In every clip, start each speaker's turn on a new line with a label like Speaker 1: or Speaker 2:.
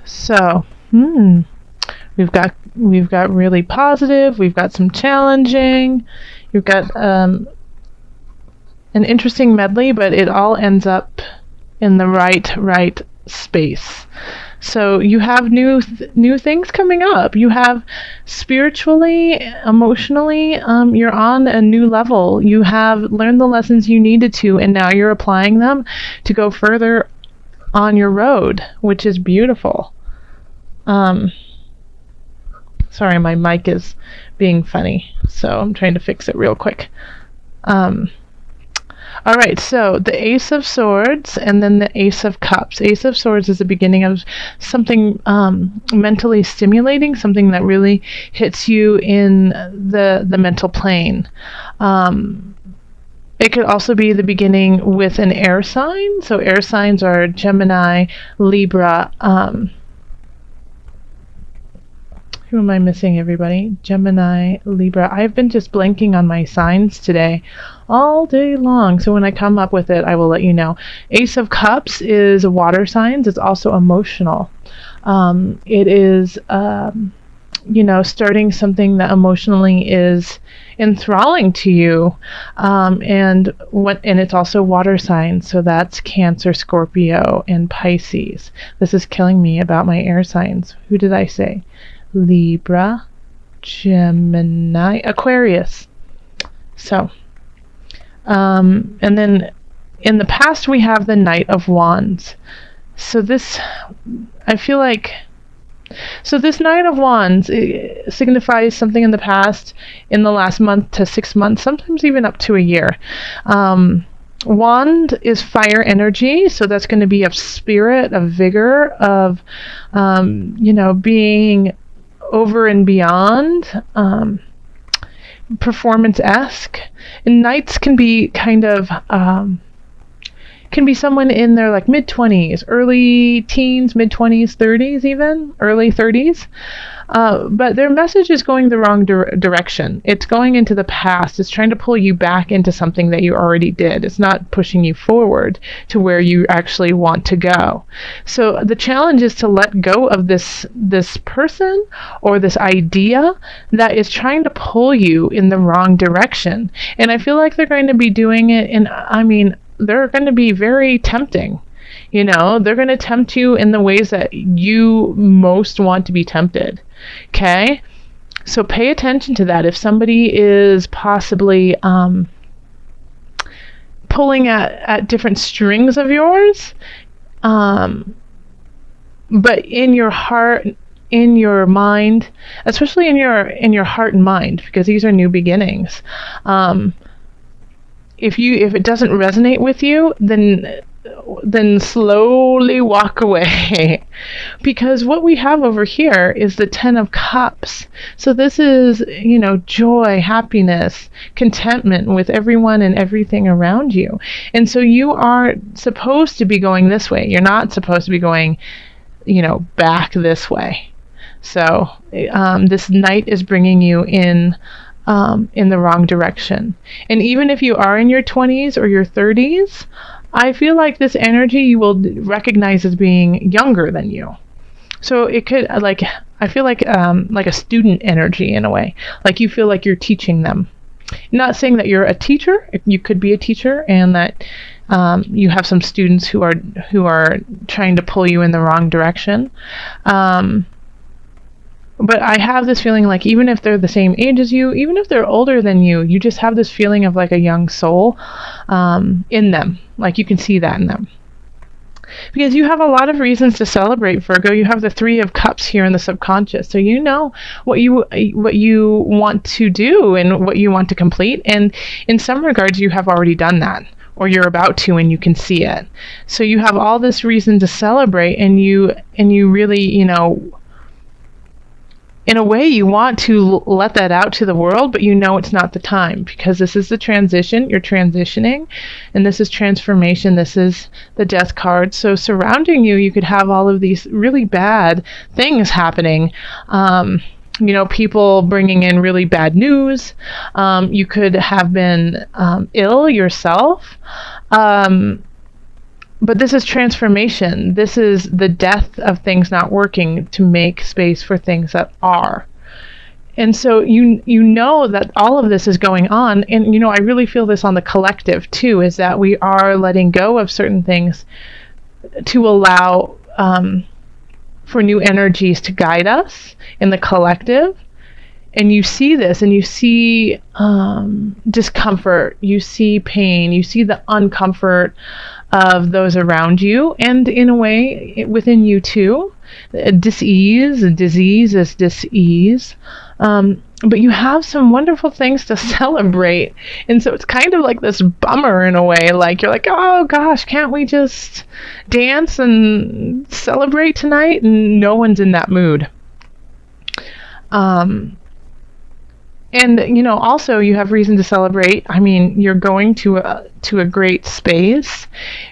Speaker 1: So, we've got really positive, we've got some challenging, you've got an interesting medley, but it all ends up in the right space. So you have new things coming up. You have spiritually, emotionally, you're on a new level. You have learned the lessons you needed to, and now you're applying them to go further on your road, which is beautiful. Sorry, my mic is being funny, so I'm trying to fix it real quick. All right, so the Ace of Swords and then the Ace of Cups. Ace of Swords is the beginning of something mentally stimulating, something that really hits you in the mental plane. It could also be the beginning with an air sign. So air signs are Gemini, Libra. Who am I missing, everybody? Gemini, Libra. I've been just blanking on my signs today all day long. So when I come up with it, I will let you know. Ace of Cups is water signs. It's also emotional. It is, starting something that emotionally is enthralling to you. And it's also water signs. So that's Cancer, Scorpio, and Pisces. This is killing me about my air signs. Who did I say? Libra, Gemini, Aquarius. So, and then in the past we have the Knight of Wands. So this Knight of Wands signifies something in the past, in the last month to 6 months, sometimes even up to a year. Wand is fire energy, so that's going to be of spirit, of vigor, of, being over and beyond, performance-esque. And knights can be kind of, can be someone in their like mid-20s, early teens, mid-20s, 30s even, early 30s. But their message is going the wrong direction. It's going into the past. It's trying to pull you back into something that you already did. It's not pushing you forward to where you actually want to go. So the challenge is to let go of this person or this idea that is trying to pull you in the wrong direction. And I feel like they're going to be doing it they're going to be very tempting. They're going to tempt you in the ways that you most want to be tempted. Okay? So pay attention to that. If somebody is possibly pulling at different strings of yours, but in your heart, in your mind, especially in your heart and mind, because these are new beginnings. If it doesn't resonate with you, then slowly walk away. Because what we have over here is the Ten of Cups. So this is, joy, happiness, contentment with everyone and everything around you. And so you are supposed to be going this way. You're not supposed to be going, back this way. So this Knight is bringing you in the wrong direction. And even if you are in your 20s or your 30s, I feel like this energy you will recognize as being younger than you. So it could, I feel like a student energy in a way. Like you feel like you're teaching them. Not saying that you're a teacher. You could be a teacher, and that you have some students who are trying to pull you in the wrong direction. But I have this feeling like even if they're the same age as you, even if they're older than you, you just have this feeling of like a young soul in them. Like you can see that in them. Because you have a lot of reasons to celebrate, Virgo. You have the Three of Cups here in the subconscious. So you know what you want to do and what you want to complete. And in some regards, you have already done that. Or you're about to, and you can see it. So you have all this reason to celebrate, and you really, in a way, you want to let that out to the world, but it's not the time, because this is the transition. You're transitioning, and this is transformation. This is the Death card. So surrounding you, you could have all of these really bad things happening. People bringing in really bad news. You could have been ill yourself. But this is transformation. This is the death of things not working to make space for things that are. And so you know that all of this is going on. And, I really feel this on the collective, too, is that we are letting go of certain things to allow for new energies to guide us in the collective. And you see this, and you see discomfort, you see pain, you see the uncomfort of those around you, and in a way within you too. Disease is dis-ease. But you have some wonderful things to celebrate. And so it's kind of like this bummer in a way. Like, you're like, oh gosh, can't we just dance and celebrate tonight? And no one's in that mood. And, also you have reason to celebrate. I mean, you're going to a great space,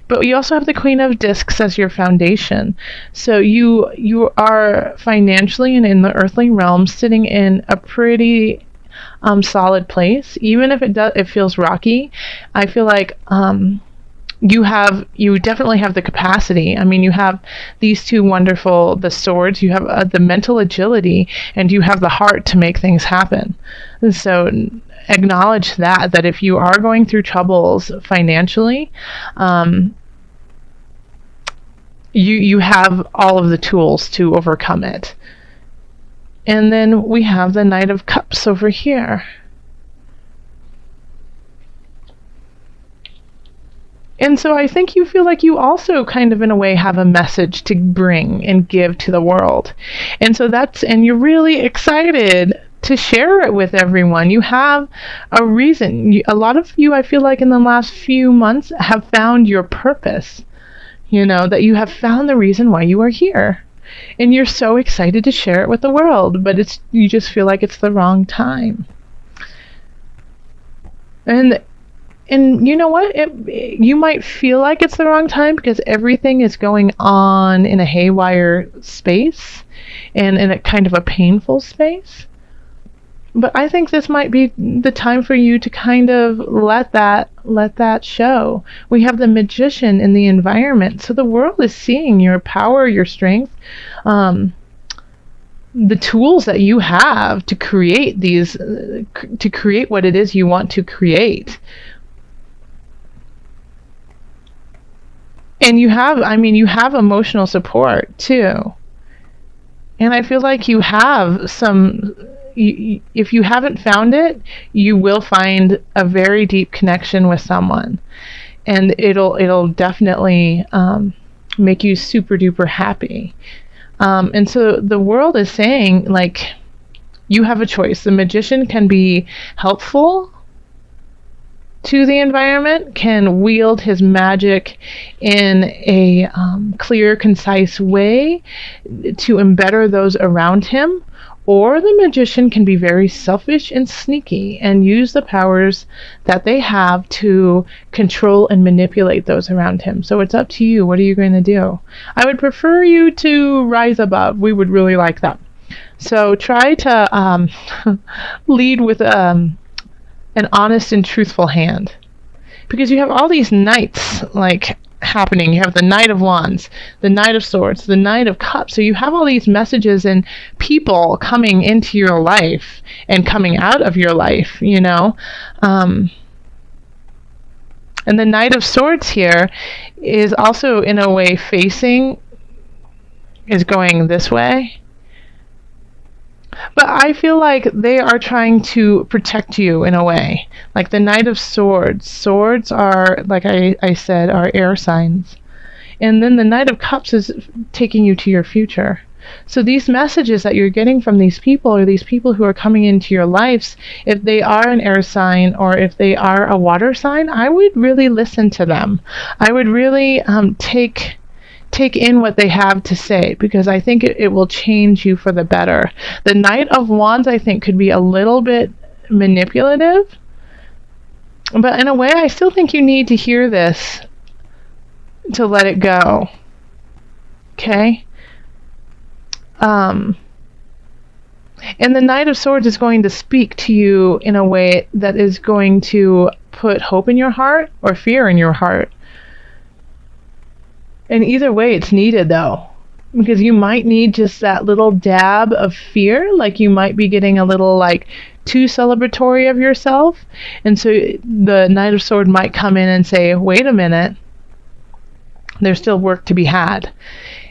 Speaker 1: but you also have the Queen of Discs as your foundation. So you are financially and in the earthly realm sitting in a pretty solid place. Even if it feels rocky, I feel like you definitely have the capacity. I mean, you have these two wonderful, the swords, you have the mental agility, and you have the heart to make things happen. And so acknowledge that if you are going through troubles financially, you have all of the tools to overcome it. And then we have the Knight of Cups over here. And so I think you feel like you also kind of in a way have a message to bring and give to the world. And so and you're really excited to share it with everyone. You have a reason. A lot of you, I feel like in the last few months, have found your purpose. That you have found the reason why you are here. And you're so excited to share it with the world, but you just feel like it's the wrong time. And you know what? You might feel like it's the wrong time because everything is going on in a haywire space and in a kind of a painful space. But I think this might be the time for you to kind of let that show. We have the Magician in the environment, so the world is seeing your power, your strength, the tools that you have to create what it is you want to create. And you have emotional support too. And I feel like you have if you haven't found it, you will find a very deep connection with someone. And it'll definitely make you super duper happy. And so the world is saying, like, you have a choice. The Magician can be helpful to the environment, can wield his magic in a clear, concise way to embetter those around him, or the Magician can be very selfish and sneaky and use the powers that they have to control and manipulate those around him. So it's up to you. What are you going to do? I would prefer you to rise above. We would really like that. So try to lead with an honest and truthful hand, because you have all these knights happening. You have the Knight of Wands, the Knight of Swords, the Knight of Cups. So you have all these messages and people coming into your life and coming out of your life, and the Knight of Swords here is also in a way is going this way. But I feel like they are trying to protect you in a way. Like the Knight of Swords. Swords are, like I said, are air signs. And then the Knight of Cups is taking you to your future. So these messages that you're getting from these people, or these people who are coming into your lives, if they are an air sign or if they are a water sign, I would really listen to them. I would really take in what they have to say, because I think it will change you for the better. The Knight of Wands, I think, could be a little bit manipulative, but in a way, I still think you need to hear this to let it go. Okay? And the Knight of Swords is going to speak to you in a way that is going to put hope in your heart or fear in your heart. And either way, it's needed though, because you might need just that little dab of fear, like you might be getting a little like too celebratory of yourself. And so the Knight of Swords might come in and say, wait a minute, there's still work to be had.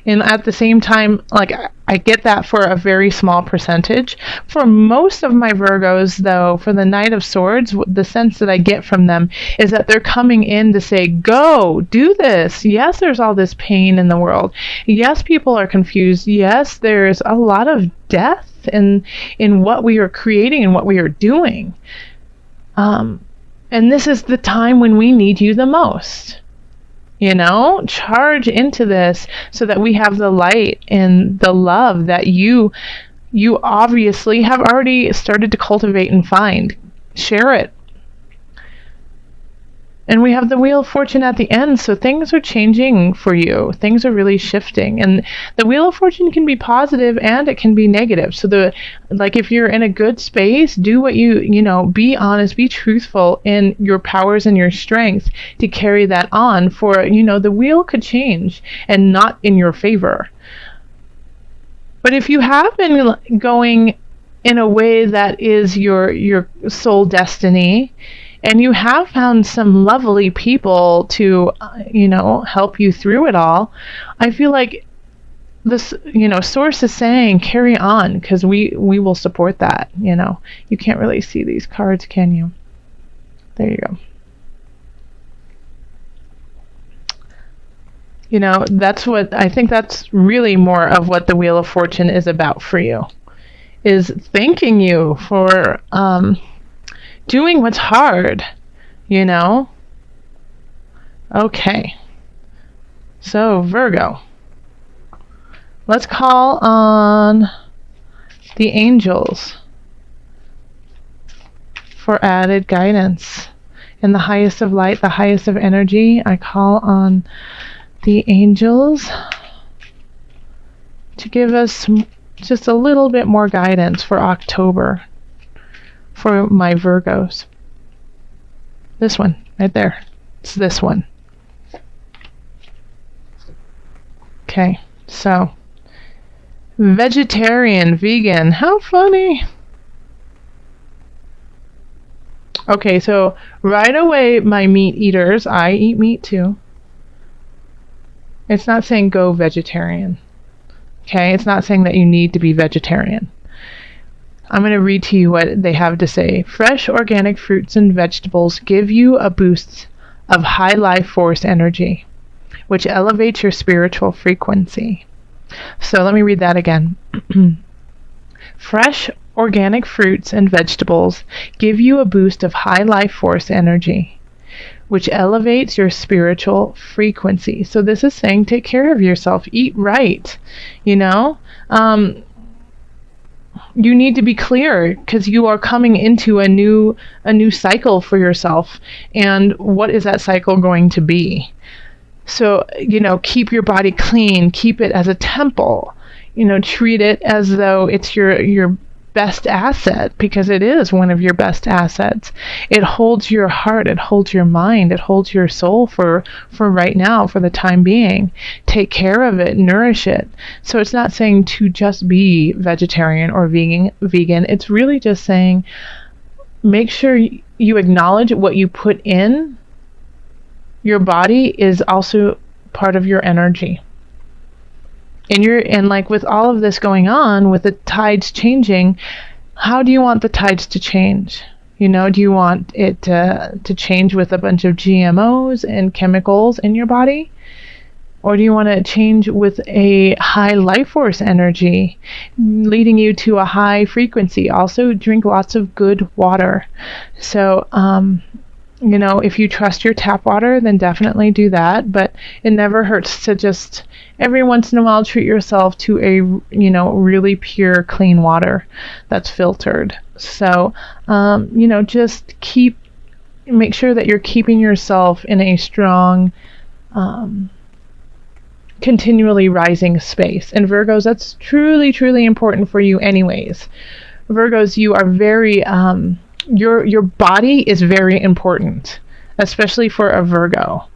Speaker 1: And at the same time, like, I get that for a very small percentage. For most of my Virgos, though, for the Knight of Swords, the sense that I get from them is that they're coming in to say, go, do this. Yes, there's all this pain in the world. Yes, people are confused. Yes, there's a lot of death in what we are creating and what we are doing. And this is the time when we need you the most. You know, charge into this so that we have the light and the love that you obviously have already started to cultivate and find. Share it. And we have the Wheel of Fortune at the end, so things are changing for you. Things are really shifting. And the Wheel of Fortune can be positive and it can be negative. So if you're in a good space, do what you know, be honest, be truthful in your powers and your strength to carry that on, for, you know, the wheel could change and not in your favor. But if you have been going in a way that is your soul destiny, and you have found some lovely people to, you know, help you through it all, I feel like this, you know, source is saying carry on, because we will support that. You know, you can't really see these cards, can you? There you go. You know, that's what I think, that's really more of what the Wheel of Fortune is about for you, is thanking you for doing what's hard, you know? Okay. So, Virgo. Let's call on the angels for added guidance. In the highest of light, the highest of energy, I call on the angels to give us just a little bit more guidance for October. For my Virgos. This one, right there. It's this one. Okay, so vegetarian, vegan, how funny. Okay, so right away, my meat eaters, I eat meat too. It's not saying go vegetarian. Okay, it's not saying that you need to be vegetarian. I'm going to read to you what they have to say. Fresh organic fruits and vegetables give you a boost of high life force energy, which elevates your spiritual frequency. So let me read that again. Fresh organic fruits and vegetables give you a boost of high life force energy, which elevates your spiritual frequency. So this is saying take care of yourself, eat right, you know? You need to be clear, because you are coming into a new cycle for yourself. And what is that cycle going to be? So, you know, keep your body clean, keep it as a temple, you know, treat it as though it's your best asset, because it is one of your best assets. It holds your heart, it holds your mind, it holds your soul for right now, for the time being. Take care of it, nourish it. So it's not saying to just be vegetarian or vegan. It's really just saying make sure you acknowledge what you put in your body is also part of your energy. And like with all of this going on, with the tides changing, how do you want the tides to change? You know, do you want it to change with a bunch of GMOs and chemicals in your body? Or do you want to change with a high life force energy, leading you to a high frequency? Also, drink lots of good water. So, you know, if you trust your tap water, then definitely do that. But it never hurts to just every once in a while treat yourself to a, you know, really pure, clean water that's filtered. So, you know, just make sure that you're keeping yourself in a strong, continually rising space. And Virgos, that's truly, truly important for you anyways. Virgos, you are very, your body is very important, especially for a Virgo.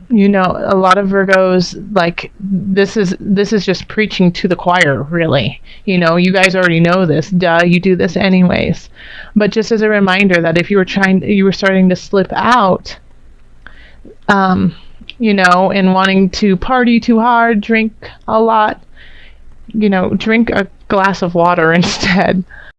Speaker 1: You know, a lot of Virgos, like, this is just preaching to the choir, really. You know, you guys already know this. Duh, you do this anyways. But just as a reminder that if you were starting to slip out, you know, and wanting to party too hard, drink a lot, you know, drink a glass of water instead.